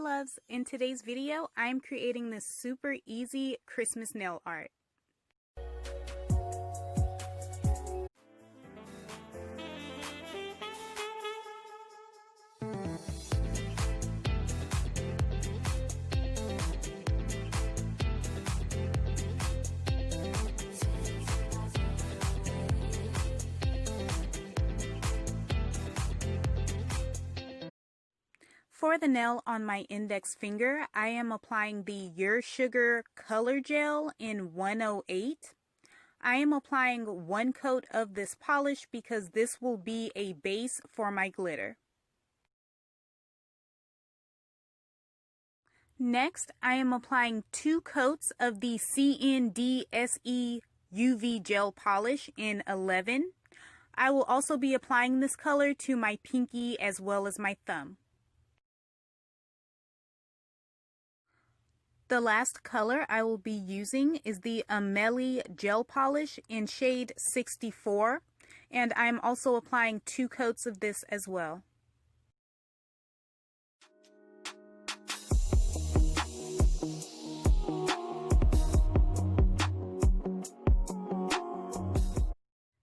loves! In today's video, I'm creating this super easy Christmas nail art. For the nail on my index finger, I am applying the Your Sugar Color Gel in 108. I am applying one coat of this polish because this will be a base for my glitter. Next, I am applying 2 coats of the CNDSE UV Gel Polish in 11. I will also be applying this color to my pinky as well as my thumb. The last color I will be using is the AIMEILI Gel Polish in shade 64, and I'm also applying 2 coats of this as well.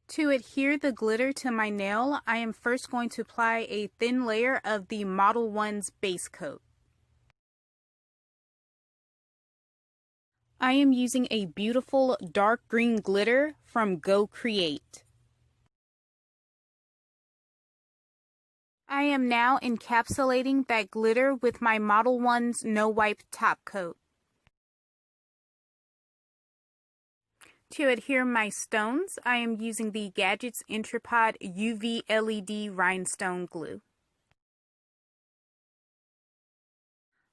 To adhere the glitter to my nail, I am first going to apply a thin layer of the Modelones base coat. I am using a beautiful dark green glitter from Go Create. I am now encapsulating that glitter with my Modelones No Wipe top coat. To adhere my stones, I am using the Gadgets Intrapod UV LED Rhinestone glue.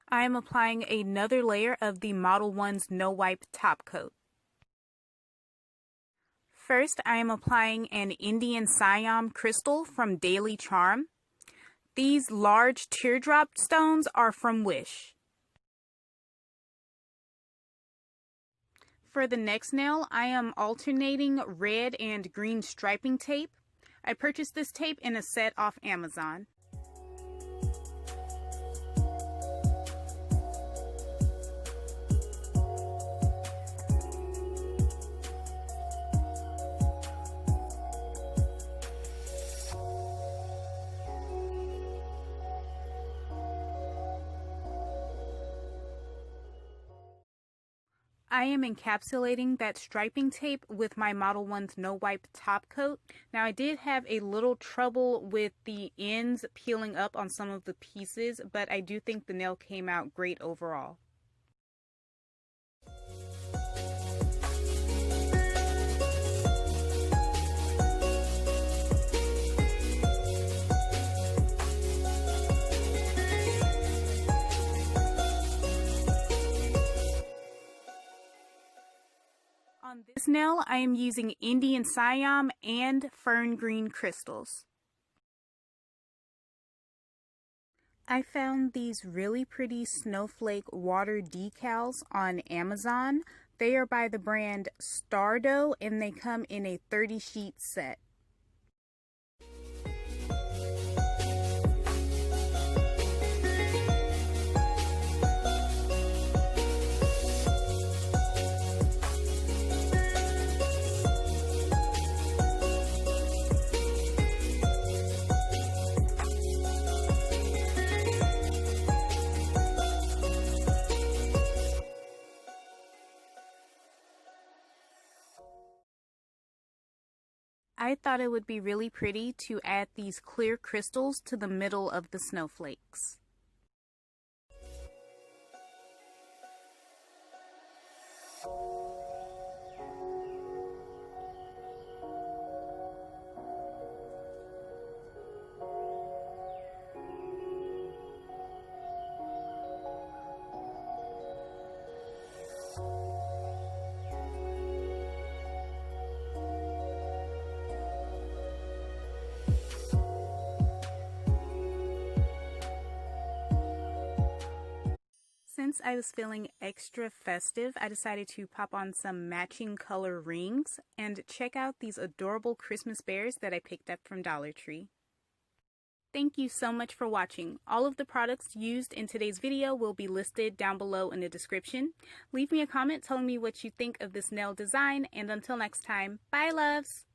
I am applying another layer of the Modelones No Wipe top coat. First, I am applying an Indian Siam crystal from Daily Charm. These large teardrop stones are from Wish. For the next nail, I am alternating red and green striping tape. I purchased this tape in a set off Amazon. I am encapsulating that striping tape with my Modelones No Wipe top coat. Now I did have a little trouble with the ends peeling up on some of the pieces, but I do think the nail came out great overall. On this nail, I am using Indian Siam and Fern Green crystals. I found these really pretty Snowflake water decals on Amazon. They are by the brand Stardo and they come in a 30-sheet set. I thought it would be really pretty to add these clear crystals to the middle of the snowflakes. Since I was feeling extra festive, I decided to pop on some matching color rings and check out these adorable Christmas bears that I picked up from Dollar Tree. Thank you so much for watching. All of the products used in today's video will be listed down below in the description. Leave me a comment telling me what you think of this nail design, and until next time, bye loves!